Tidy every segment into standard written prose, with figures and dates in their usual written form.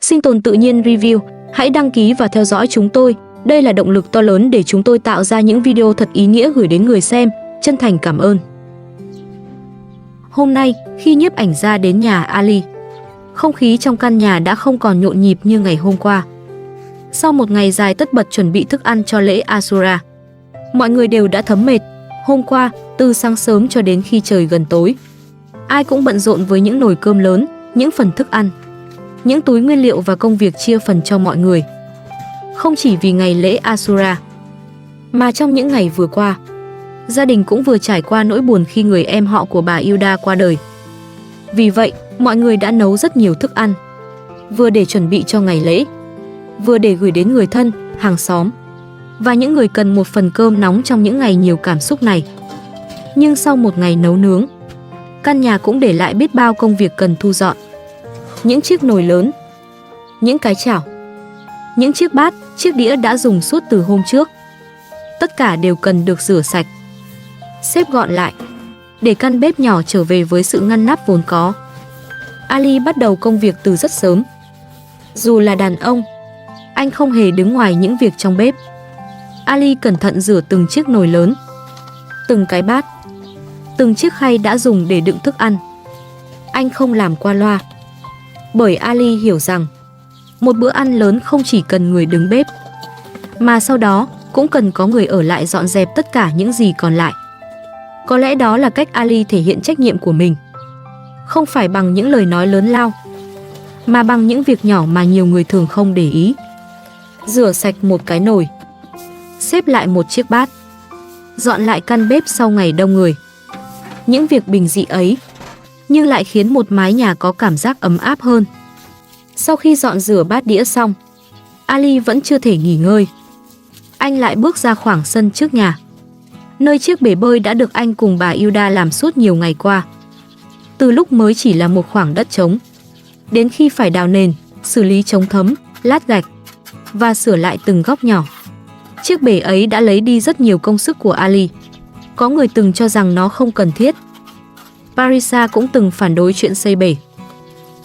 Sinh tồn tự nhiên review, hãy đăng ký và theo dõi chúng tôi. Đây là động lực to lớn để chúng tôi tạo ra những video thật ý nghĩa gửi đến người xem. Chân thành cảm ơn. Hôm nay, khi nhiếp ảnh gia đến nhà Ali, không khí trong căn nhà đã không còn nhộn nhịp như ngày hôm qua. Sau một ngày dài tất bật chuẩn bị thức ăn cho lễ Ashura, mọi người đều đã thấm mệt. Hôm qua, từ sáng sớm cho đến khi trời gần tối, ai cũng bận rộn với những nồi cơm lớn, những phần thức ăn, những túi nguyên liệu và công việc chia phần cho mọi người. Không chỉ vì ngày lễ Ashura, mà trong những ngày vừa qua, gia đình cũng vừa trải qua nỗi buồn khi người em họ của bà Hilda qua đời. Vì vậy, mọi người đã nấu rất nhiều thức ăn, vừa để chuẩn bị cho ngày lễ, vừa để gửi đến người thân, hàng xóm và những người cần một phần cơm nóng trong những ngày nhiều cảm xúc này. Nhưng sau một ngày nấu nướng, căn nhà cũng để lại biết bao công việc cần thu dọn. Những chiếc nồi lớn, những cái chảo, những chiếc bát, chiếc đĩa đã dùng suốt từ hôm trước. Tất cả đều cần được rửa sạch, xếp gọn lại, để căn bếp nhỏ trở về với sự ngăn nắp vốn có. Ali bắt đầu công việc từ rất sớm. Dù là đàn ông, anh không hề đứng ngoài những việc trong bếp. Ali cẩn thận rửa từng chiếc nồi lớn, từng cái bát, từng chiếc khay đã dùng để đựng thức ăn. Anh không làm qua loa, bởi Ali hiểu rằng một bữa ăn lớn không chỉ cần người đứng bếp, mà sau đó cũng cần có người ở lại dọn dẹp tất cả những gì còn lại. Có lẽ đó là cách Ali thể hiện trách nhiệm của mình, không phải bằng những lời nói lớn lao, mà bằng những việc nhỏ mà nhiều người thường không để ý. Rửa sạch một cái nồi, xếp lại một chiếc bát, dọn lại căn bếp sau ngày đông người. Những việc bình dị ấy nhưng lại khiến một mái nhà có cảm giác ấm áp hơn. Sau khi dọn rửa bát đĩa xong, Ali vẫn chưa thể nghỉ ngơi. Anh lại bước ra khoảng sân trước nhà, nơi chiếc bể bơi đã được anh cùng bà Hilda làm suốt nhiều ngày qua. Từ lúc mới chỉ là một khoảng đất trống, đến khi phải đào nền, xử lý chống thấm, lát gạch và sửa lại từng góc nhỏ, chiếc bể ấy đã lấy đi rất nhiều công sức của Ali. Có người từng cho rằng nó không cần thiết. Parisa cũng từng phản đối chuyện xây bể,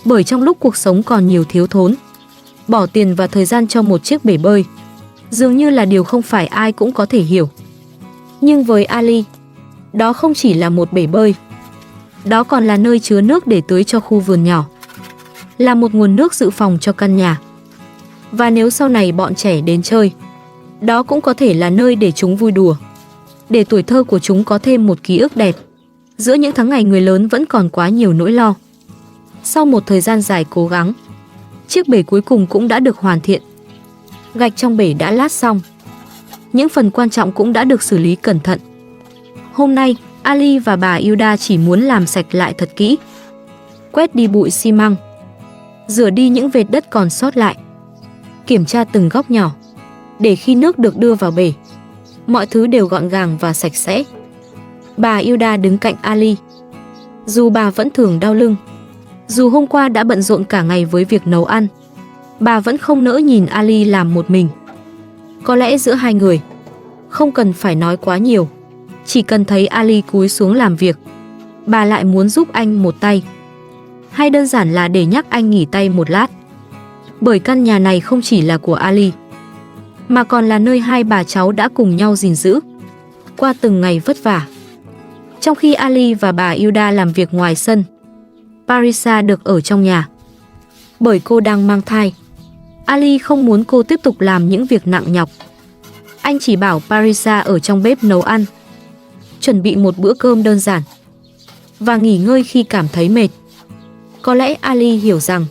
bởi trong lúc cuộc sống còn nhiều thiếu thốn, bỏ tiền và thời gian cho một chiếc bể bơi dường như là điều không phải ai cũng có thể hiểu. Nhưng với Ali, đó không chỉ là một bể bơi, đó còn là nơi chứa nước để tưới cho khu vườn nhỏ, là một nguồn nước dự phòng cho căn nhà. Và nếu sau này bọn trẻ đến chơi, đó cũng có thể là nơi để chúng vui đùa, để tuổi thơ của chúng có thêm một ký ức đẹp giữa những tháng ngày người lớn vẫn còn quá nhiều nỗi lo. Sau một thời gian dài cố gắng, chiếc bể cuối cùng cũng đã được hoàn thiện. Gạch trong bể đã lát xong, những phần quan trọng cũng đã được xử lý cẩn thận. Hôm nay, Ali và bà Hilda chỉ muốn làm sạch lại thật kỹ, quét đi bụi xi măng, rửa đi những vệt đất còn sót lại, kiểm tra từng góc nhỏ, để khi nước được đưa vào bể, mọi thứ đều gọn gàng và sạch sẽ. Bà Hilda đứng cạnh Ali. Dù bà vẫn thường đau lưng, dù hôm qua đã bận rộn cả ngày với việc nấu ăn, bà vẫn không nỡ nhìn Ali làm một mình. Có lẽ giữa hai người, không cần phải nói quá nhiều, chỉ cần thấy Ali cúi xuống làm việc, bà lại muốn giúp anh một tay, hay đơn giản là để nhắc anh nghỉ tay một lát. Bởi căn nhà này không chỉ là của Ali, mà còn là nơi hai bà cháu đã cùng nhau gìn giữ qua từng ngày vất vả. Trong khi Ali và bà Hilda làm việc ngoài sân, Parisa được ở trong nhà. Bởi cô đang mang thai, Ali không muốn cô tiếp tục làm những việc nặng nhọc. Anh chỉ bảo Parisa ở trong bếp nấu ăn, chuẩn bị một bữa cơm đơn giản và nghỉ ngơi khi cảm thấy mệt. Có lẽ Ali hiểu rằng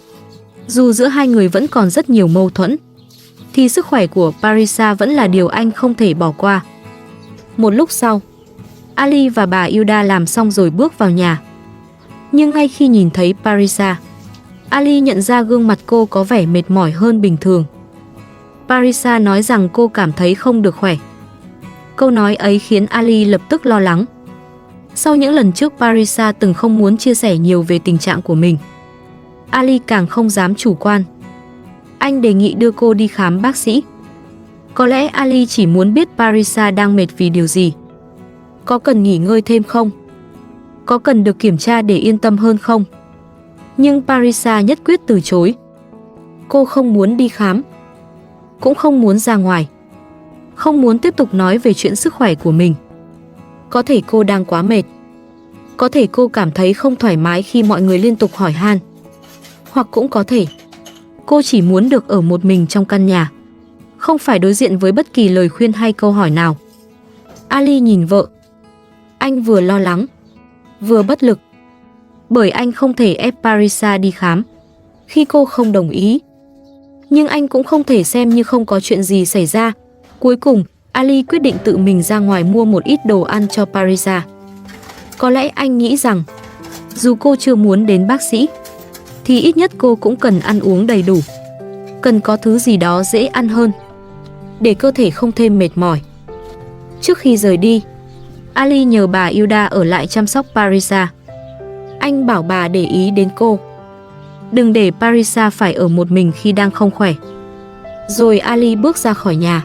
dù giữa hai người vẫn còn rất nhiều mâu thuẫn, thì sức khỏe của Parisa vẫn là điều anh không thể bỏ qua. Một lúc sau, Ali và bà Hilda làm xong rồi bước vào nhà. Nhưng ngay khi nhìn thấy Parisa, Ali nhận ra gương mặt cô có vẻ mệt mỏi hơn bình thường. Parisa nói rằng cô cảm thấy không được khỏe. Câu nói ấy khiến Ali lập tức lo lắng. Sau những lần trước Parisa từng không muốn chia sẻ nhiều về tình trạng của mình, Ali càng không dám chủ quan. Anh đề nghị đưa cô đi khám bác sĩ. Có lẽ Ali chỉ muốn biết Parisa đang mệt vì điều gì. Có cần nghỉ ngơi thêm không? Có cần được kiểm tra để yên tâm hơn không? Nhưng Parisa nhất quyết từ chối. Cô không muốn đi khám, cũng không muốn ra ngoài, không muốn tiếp tục nói về chuyện sức khỏe của mình. Có thể cô đang quá mệt, có thể cô cảm thấy không thoải mái khi mọi người liên tục hỏi han, hoặc cũng có thể cô chỉ muốn được ở một mình trong căn nhà, không phải đối diện với bất kỳ lời khuyên hay câu hỏi nào. Ali nhìn vợ. Anh vừa lo lắng, vừa bất lực, bởi anh không thể ép Parisa đi khám khi cô không đồng ý. Nhưng anh cũng không thể xem như không có chuyện gì xảy ra. Cuối cùng, Ali quyết định tự mình ra ngoài mua một ít đồ ăn cho Parisa. Có lẽ anh nghĩ rằng, dù cô chưa muốn đến bác sĩ, thì ít nhất cô cũng cần ăn uống đầy đủ, cần có thứ gì đó dễ ăn hơn, để cơ thể không thêm mệt mỏi. Trước khi rời đi, Ali nhờ bà Hilda ở lại chăm sóc Parisa. Anh bảo bà để ý đến cô, đừng để Parisa phải ở một mình khi đang không khỏe. Rồi Ali bước ra khỏi nhà.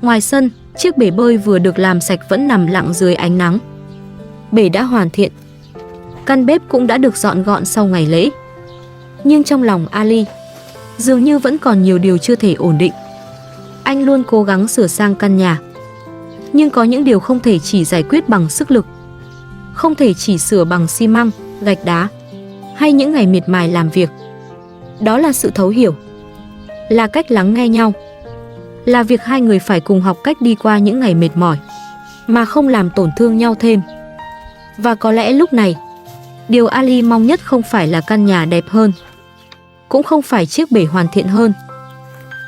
Ngoài sân, chiếc bể bơi vừa được làm sạch vẫn nằm lặng dưới ánh nắng. Bể đã hoàn thiện, căn bếp cũng đã được dọn gọn sau ngày lễ. Nhưng trong lòng Ali dường như vẫn còn nhiều điều chưa thể ổn định. Anh luôn cố gắng sửa sang căn nhà, nhưng có những điều không thể chỉ giải quyết bằng sức lực, không thể chỉ sửa bằng xi măng, gạch đá hay những ngày miệt mài làm việc. Đó là sự thấu hiểu, là cách lắng nghe nhau, là việc hai người phải cùng học cách đi qua những ngày mệt mỏi mà không làm tổn thương nhau thêm. Và có lẽ lúc này, điều Ali mong nhất không phải là căn nhà đẹp hơn, cũng không phải chiếc bể hoàn thiện hơn,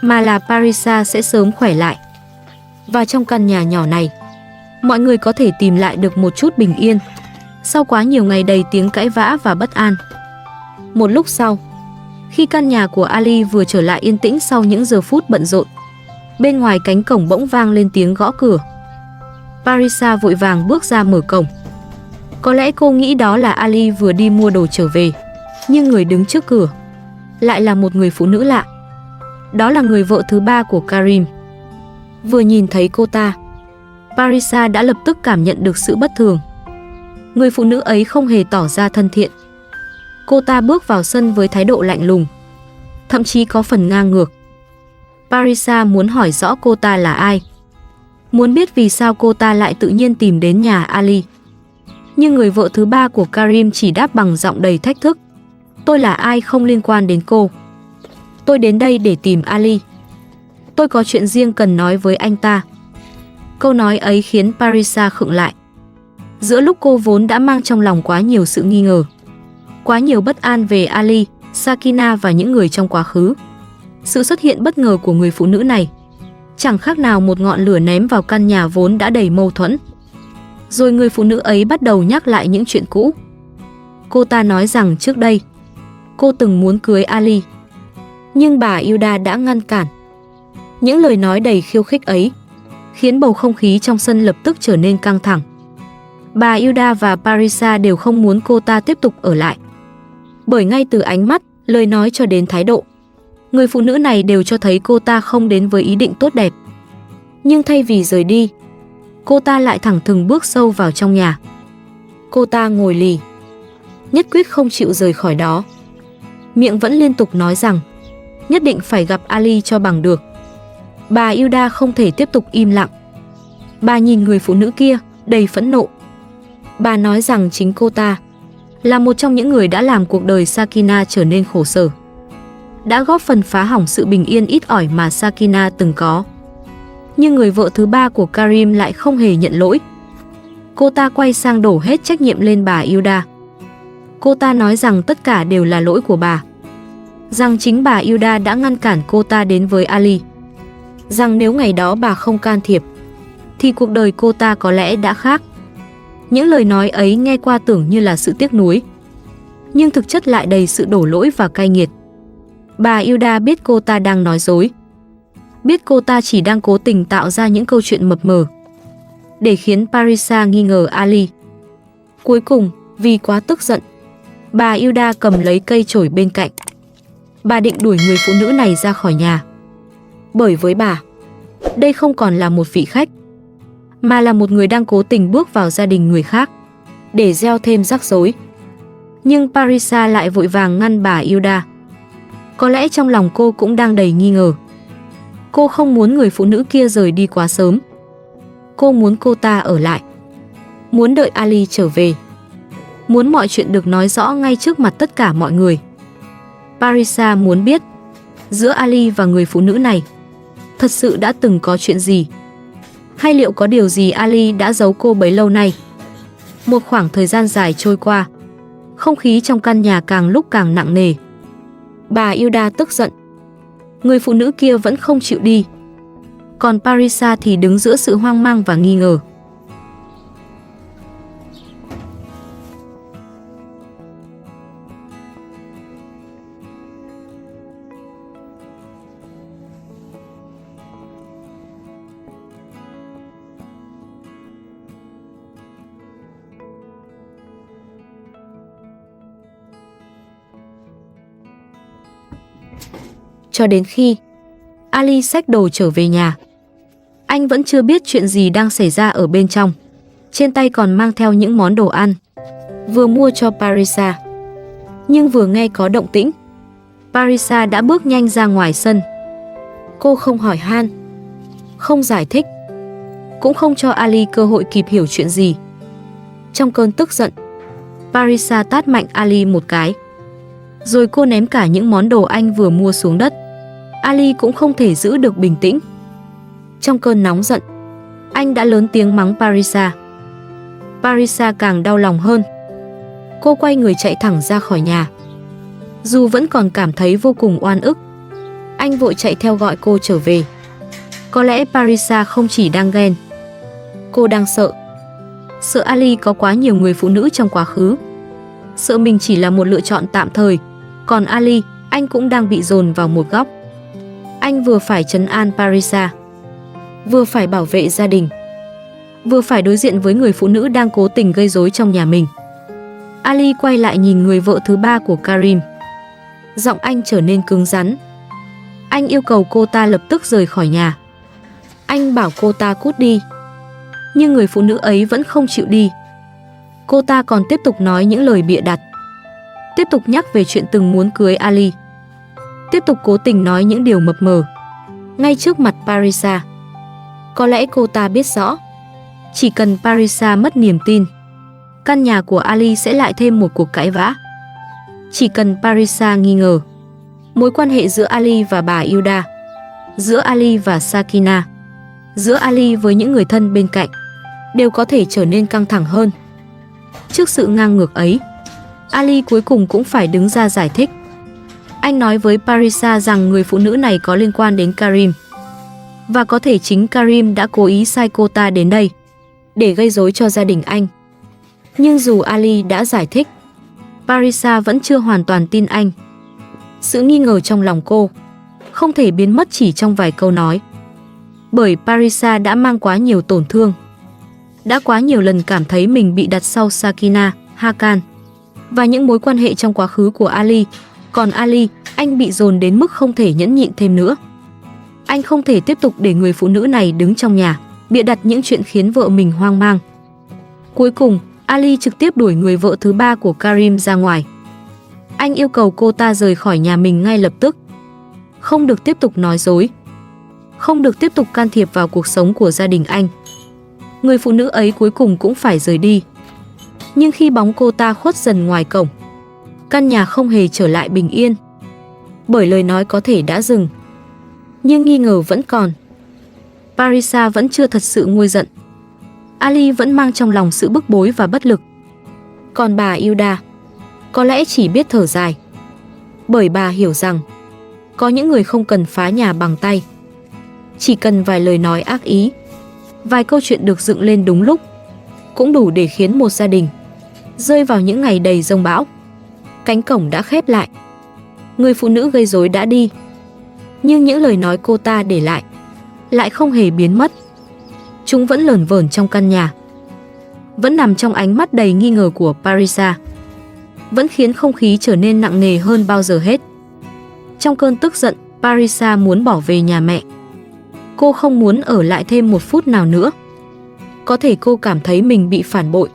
mà là Parisa sẽ sớm khỏe lại. Và trong căn nhà nhỏ này, mọi người có thể tìm lại được một chút bình yên sau quá nhiều ngày đầy tiếng cãi vã và bất an. Một lúc sau, khi căn nhà của Ali vừa trở lại yên tĩnh sau những giờ phút bận rộn, bên ngoài cánh cổng bỗng vang lên tiếng gõ cửa. Parisa vội vàng bước ra mở cổng. Có lẽ cô nghĩ đó là Ali vừa đi mua đồ trở về, nhưng người đứng trước cửa lại là một người phụ nữ lạ. Đó là người vợ thứ ba của Karim. Vừa nhìn thấy cô ta, Parisa đã lập tức cảm nhận được sự bất thường. Người phụ nữ ấy không hề tỏ ra thân thiện. Cô ta bước vào sân với thái độ lạnh lùng, thậm chí có phần ngang ngược. Parisa muốn hỏi rõ cô ta là ai, muốn biết vì sao cô ta lại tự nhiên tìm đến nhà Ali. Nhưng người vợ thứ ba của Karim chỉ đáp bằng giọng đầy thách thức. Tôi là ai không liên quan đến cô. Tôi đến đây để tìm Ali. Tôi có chuyện riêng cần nói với anh ta. Câu nói ấy khiến Parisa khựng lại. Giữa lúc cô vốn đã mang trong lòng quá nhiều sự nghi ngờ, quá nhiều bất an về Ali, Sakina và những người trong quá khứ, sự xuất hiện bất ngờ của người phụ nữ này chẳng khác nào một ngọn lửa ném vào căn nhà vốn đã đầy mâu thuẫn. Rồi người phụ nữ ấy bắt đầu nhắc lại những chuyện cũ. Cô ta nói rằng trước đây cô từng muốn cưới Ali, nhưng bà Hilda đã ngăn cản. Những lời nói đầy khiêu khích ấy khiến bầu không khí trong sân lập tức trở nên căng thẳng. Bà Hilda và Parisa đều không muốn cô ta tiếp tục ở lại, bởi ngay từ ánh mắt, lời nói cho đến thái độ, người phụ nữ này đều cho thấy cô ta không đến với ý định tốt đẹp. Nhưng thay vì rời đi, cô ta lại thẳng thừng bước sâu vào trong nhà. Cô ta ngồi lì, nhất quyết không chịu rời khỏi đó. Miệng vẫn liên tục nói rằng nhất định phải gặp Ali cho bằng được. Bà Hilda không thể tiếp tục im lặng. Bà nhìn người phụ nữ kia đầy phẫn nộ. Bà nói rằng chính cô ta là một trong những người đã làm cuộc đời Sakina trở nên khổ sở, đã góp phần phá hỏng sự bình yên ít ỏi mà Sakina từng có. Nhưng người vợ thứ ba của Karim lại không hề nhận lỗi. Cô ta quay sang đổ hết trách nhiệm lên bà Hilda. Cô ta nói rằng tất cả đều là lỗi của bà, rằng chính bà Hilda đã ngăn cản cô ta đến với Ali, rằng nếu ngày đó bà không can thiệp thì cuộc đời cô ta có lẽ đã khác. Những lời nói ấy nghe qua tưởng như là sự tiếc nuối, nhưng thực chất lại đầy sự đổ lỗi và cay nghiệt. Bà Hilda biết cô ta đang nói dối, biết cô ta chỉ đang cố tình tạo ra những câu chuyện mập mờ để khiến Parisa nghi ngờ Ali. Cuối cùng, vì quá tức giận, bà Hilda cầm lấy cây chổi bên cạnh. Bà định đuổi người phụ nữ này ra khỏi nhà. Bởi với bà, đây không còn là một vị khách, mà là một người đang cố tình bước vào gia đình người khác để gieo thêm rắc rối. Nhưng Parisa lại vội vàng ngăn bà Hilda. Có lẽ trong lòng cô cũng đang đầy nghi ngờ. Cô không muốn người phụ nữ kia rời đi quá sớm. Cô muốn cô ta ở lại. Muốn đợi Ali trở về. Muốn mọi chuyện được nói rõ ngay trước mặt tất cả mọi người. Parisa muốn biết, giữa Ali và người phụ nữ này thật sự đã từng có chuyện gì? Hay liệu có điều gì Ali đã giấu cô bấy lâu nay? Một khoảng thời gian dài trôi qua, không khí trong căn nhà càng lúc càng nặng nề. Bà Hilda tức giận. Người phụ nữ kia vẫn không chịu đi. Còn Parisa thì đứng giữa sự hoang mang và nghi ngờ. Cho đến khi Ali xách đồ trở về nhà, anh vẫn chưa biết chuyện gì đang xảy ra ở bên trong. Trên tay còn mang theo những món đồ ăn vừa mua cho Parisa. Nhưng vừa nghe có động tĩnh, Parisa đã bước nhanh ra ngoài sân. Cô không hỏi han, không giải thích, cũng không cho Ali cơ hội kịp hiểu chuyện gì. Trong cơn tức giận, Parisa tát mạnh Ali một cái. Rồi cô ném cả những món đồ anh vừa mua xuống đất. Ali cũng không thể giữ được bình tĩnh. Trong cơn nóng giận, anh đã lớn tiếng mắng Parisa. Parisa càng đau lòng hơn. Cô quay người chạy thẳng ra khỏi nhà. Dù vẫn còn cảm thấy vô cùng oan ức, anh vội chạy theo gọi cô trở về. Có lẽ Parisa không chỉ đang ghen. Cô đang sợ. Sợ Ali có quá nhiều người phụ nữ trong quá khứ. Sợ mình chỉ là một lựa chọn tạm thời. Còn Ali, anh cũng đang bị dồn vào một góc. Anh vừa phải trấn an Parisa, vừa phải bảo vệ gia đình, vừa phải đối diện với người phụ nữ đang cố tình gây rối trong nhà mình. Ali quay lại nhìn người vợ thứ ba của Karim. Giọng anh trở nên cứng rắn. Anh yêu cầu cô ta lập tức rời khỏi nhà. Anh bảo cô ta cút đi. Nhưng người phụ nữ ấy vẫn không chịu đi. Cô ta còn tiếp tục nói những lời bịa đặt. Tiếp tục nhắc về chuyện từng muốn cưới Ali. Tiếp tục cố tình nói những điều mập mờ ngay trước mặt Parisa. Có lẽ cô ta biết rõ, chỉ cần Parisa mất niềm tin, căn nhà của Ali sẽ lại thêm một cuộc cãi vã. Chỉ cần Parisa nghi ngờ, mối quan hệ giữa Ali và bà Hilda, giữa Ali và Sakina, giữa Ali với những người thân bên cạnh đều có thể trở nên căng thẳng hơn. Trước sự ngang ngược ấy, Ali cuối cùng cũng phải đứng ra giải thích. Anh nói với Parisa rằng người phụ nữ này có liên quan đến Karim. Và có thể chính Karim đã cố ý sai cô ta đến đây để gây rối cho gia đình anh. Nhưng dù Ali đã giải thích, Parisa vẫn chưa hoàn toàn tin anh. Sự nghi ngờ trong lòng cô không thể biến mất chỉ trong vài câu nói. Bởi Parisa đã mang quá nhiều tổn thương, đã quá nhiều lần cảm thấy mình bị đặt sau Sakina, Hakan và những mối quan hệ trong quá khứ của Ali. Còn Ali, anh bị dồn đến mức không thể nhẫn nhịn thêm nữa. Anh không thể tiếp tục để người phụ nữ này đứng trong nhà, bịa đặt những chuyện khiến vợ mình hoang mang. Cuối cùng, Ali trực tiếp đuổi người vợ thứ ba của Karim ra ngoài. Anh yêu cầu cô ta rời khỏi nhà mình ngay lập tức. Không được tiếp tục nói dối. Không được tiếp tục can thiệp vào cuộc sống của gia đình anh. Người phụ nữ ấy cuối cùng cũng phải rời đi. Nhưng khi bóng cô ta khuất dần ngoài cổng, căn nhà không hề trở lại bình yên. Bởi lời nói có thể đã dừng, nhưng nghi ngờ vẫn còn. Parisa vẫn chưa thật sự nguôi giận. Ali vẫn mang trong lòng sự bức bối và bất lực. Còn bà Hilda có lẽ chỉ biết thở dài. Bởi bà hiểu rằng có những người không cần phá nhà bằng tay. Chỉ cần vài lời nói ác ý, vài câu chuyện được dựng lên đúng lúc, cũng đủ để khiến một gia đình rơi vào những ngày đầy giông bão. Cánh cổng đã khép lại. Người phụ nữ gây rối đã đi. Nhưng những lời nói cô ta để lại không hề biến mất. Chúng vẫn lởn vởn trong căn nhà, vẫn nằm trong ánh mắt đầy nghi ngờ của Parisa, vẫn khiến không khí trở nên nặng nề hơn bao giờ hết. Trong cơn tức giận, Parisa muốn bỏ về nhà mẹ. Cô không muốn ở lại thêm một phút nào nữa. Có thể cô cảm thấy mình bị phản bội.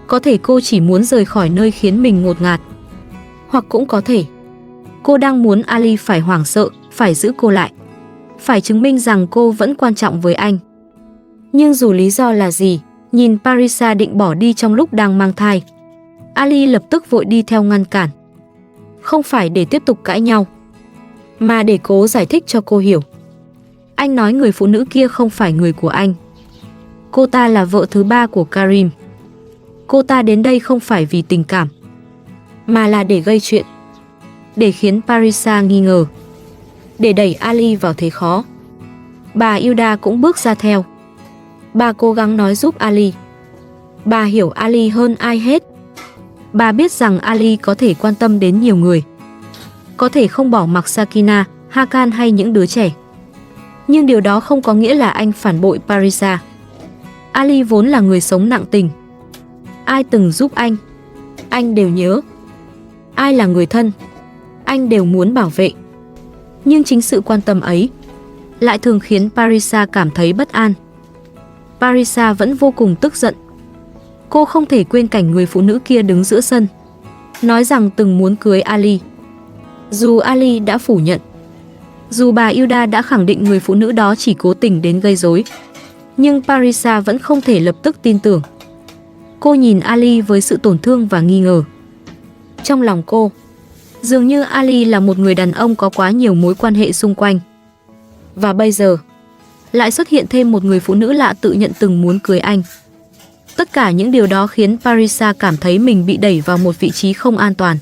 Có thể cô chỉ muốn rời khỏi nơi khiến mình ngột ngạt. Hoặc cũng có thể Cô đang muốn Ali phải hoảng sợ, phải giữ cô lại, phải chứng minh rằng cô vẫn quan trọng với anh. Nhưng dù lý do là gì, nhìn Parisa định bỏ đi trong lúc đang mang thai, Ali lập tức vội đi theo ngăn cản. Không phải để tiếp tục cãi nhau, mà để cố giải thích cho cô hiểu. Anh nói người phụ nữ kia không phải người của anh. Cô ta là vợ thứ ba của Karim. Cô ta đến đây không phải vì tình cảm, mà là để gây chuyện, để khiến Parisa nghi ngờ, để đẩy Ali vào thế khó. Bà Hilda cũng bước ra theo. Bà cố gắng nói giúp Ali. Bà hiểu Ali hơn ai hết. Bà biết rằng Ali có thể quan tâm đến nhiều người, có thể không bỏ mặc Sakina, Hakan hay những đứa trẻ. Nhưng điều đó không có nghĩa là anh phản bội Parisa. Ali vốn là người sống nặng tình. Ai từng giúp anh đều nhớ. Ai là người thân, anh đều muốn bảo vệ. Nhưng chính sự quan tâm ấy lại thường khiến Parisa cảm thấy bất an. Parisa vẫn vô cùng tức giận. Cô không thể quên cảnh người phụ nữ kia đứng giữa sân, nói rằng từng muốn cưới Ali. Dù Ali đã phủ nhận, dù bà Hilda đã khẳng định người phụ nữ đó chỉ cố tình đến gây rối, nhưng Parisa vẫn không thể lập tức tin tưởng. Cô nhìn Ali với sự tổn thương và nghi ngờ. Trong lòng cô, dường như Ali là một người đàn ông có quá nhiều mối quan hệ xung quanh. Và bây giờ, lại xuất hiện thêm một người phụ nữ lạ tự nhận từng muốn cưới anh. Tất cả những điều đó khiến Parisa cảm thấy mình bị đẩy vào một vị trí không an toàn.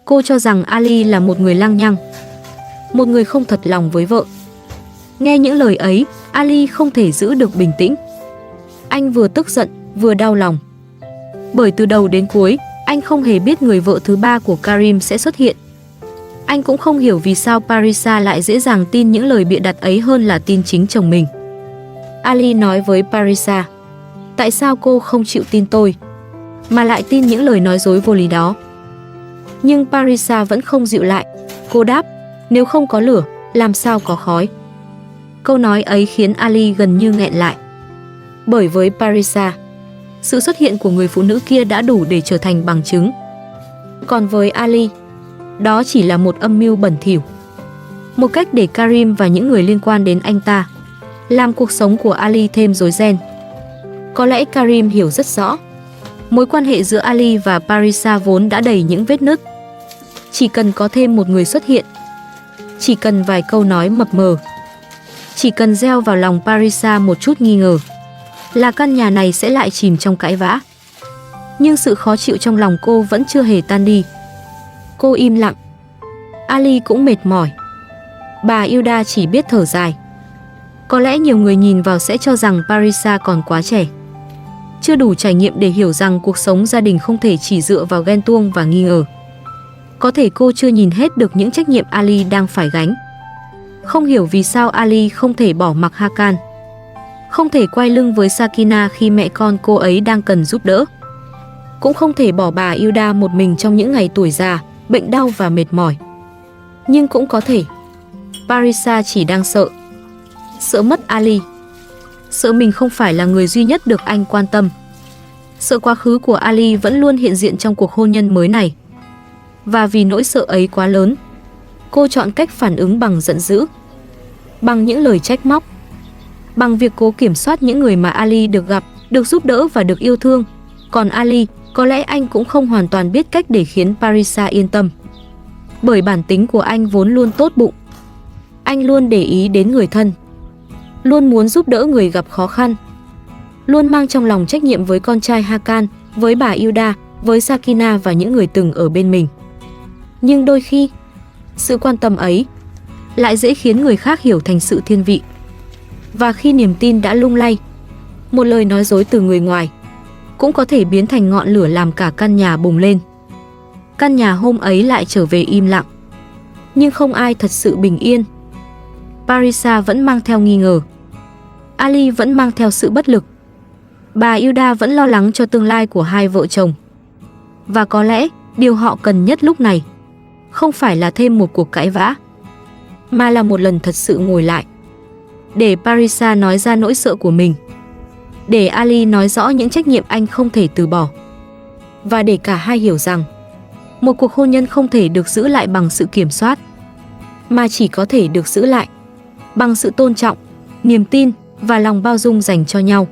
Cô cho rằng Ali là một người lăng nhăng, một người không thật lòng với vợ. Nghe những lời ấy, Ali không thể giữ được bình tĩnh. Anh vừa tức giận, vừa đau lòng. Bởi từ đầu đến cuối, anh không hề biết người vợ thứ ba của Karim sẽ xuất hiện. Anh cũng không hiểu vì sao Parisa lại dễ dàng tin những lời bịa đặt ấy hơn là tin chính chồng mình. Ali nói với Parisa, tại sao cô không chịu tin tôi, mà lại tin những lời nói dối vô lý đó? Nhưng Parisa vẫn không dịu lại. Cô đáp, nếu không có lửa, làm sao có khói? Câu nói ấy khiến Ali gần như nghẹn lại. Bởi với Parisa, sự xuất hiện của người phụ nữ kia đã đủ để trở thành bằng chứng. Còn với Ali, đó chỉ là một âm mưu bẩn thỉu, một cách để Karim và những người liên quan đến anh ta làm cuộc sống của Ali thêm rối ren. Có lẽ Karim hiểu rất rõ, mối quan hệ giữa Ali và Parisa vốn đã đầy những vết nứt. Chỉ cần có thêm một người xuất hiện, chỉ cần vài câu nói mập mờ, chỉ cần gieo vào lòng Parisa một chút nghi ngờ, là căn nhà này sẽ lại chìm trong cãi vã. Nhưng sự khó chịu trong lòng cô vẫn chưa hề tan đi. Cô im lặng. Ali cũng mệt mỏi. Bà Hilda chỉ biết thở dài. Có lẽ nhiều người nhìn vào sẽ cho rằng Parisa còn quá trẻ, chưa đủ trải nghiệm để hiểu rằng cuộc sống gia đình không thể chỉ dựa vào ghen tuông và nghi ngờ. Có thể cô chưa nhìn hết được những trách nhiệm Ali đang phải gánh. Không hiểu vì sao Ali không thể bỏ mặc Hakan, không thể quay lưng với Sakina khi mẹ con cô ấy đang cần giúp đỡ, cũng không thể bỏ bà Hilda một mình trong những ngày tuổi già, bệnh đau và mệt mỏi. Nhưng cũng có thể Parisa chỉ đang sợ. Sợ mất Ali, sợ mình không phải là người duy nhất được anh quan tâm, sợ quá khứ của Ali vẫn luôn hiện diện trong cuộc hôn nhân mới này. Và vì nỗi sợ ấy quá lớn, cô chọn cách phản ứng bằng giận dữ, bằng những lời trách móc, bằng việc cố kiểm soát những người mà Ali được gặp, được giúp đỡ và được yêu thương. Còn Ali, có lẽ anh cũng không hoàn toàn biết cách để khiến Parisa yên tâm. Bởi bản tính của anh vốn luôn tốt bụng. Anh luôn để ý đến người thân, luôn muốn giúp đỡ người gặp khó khăn, luôn mang trong lòng trách nhiệm với con trai Hakan, với bà Hilda, với Sakina và những người từng ở bên mình. Nhưng đôi khi, sự quan tâm ấy lại dễ khiến người khác hiểu thành sự thiên vị. Và khi niềm tin đã lung lay, một lời nói dối từ người ngoài cũng có thể biến thành ngọn lửa làm cả căn nhà bùng lên. Căn nhà hôm ấy lại trở về im lặng, nhưng không ai thật sự bình yên. Parisa vẫn mang theo nghi ngờ, Ali vẫn mang theo sự bất lực, bà Hilda vẫn lo lắng cho tương lai của hai vợ chồng. Và có lẽ điều họ cần nhất lúc này không phải là thêm một cuộc cãi vã, mà là một lần thật sự ngồi lại, để Parisa nói ra nỗi sợ của mình, để Ali nói rõ những trách nhiệm anh không thể từ bỏ, và để cả hai hiểu rằng Một cuộc hôn nhân không thể được giữ lại bằng sự kiểm soát, mà chỉ có thể được giữ lại bằng sự tôn trọng, niềm tin và lòng bao dung dành cho nhau.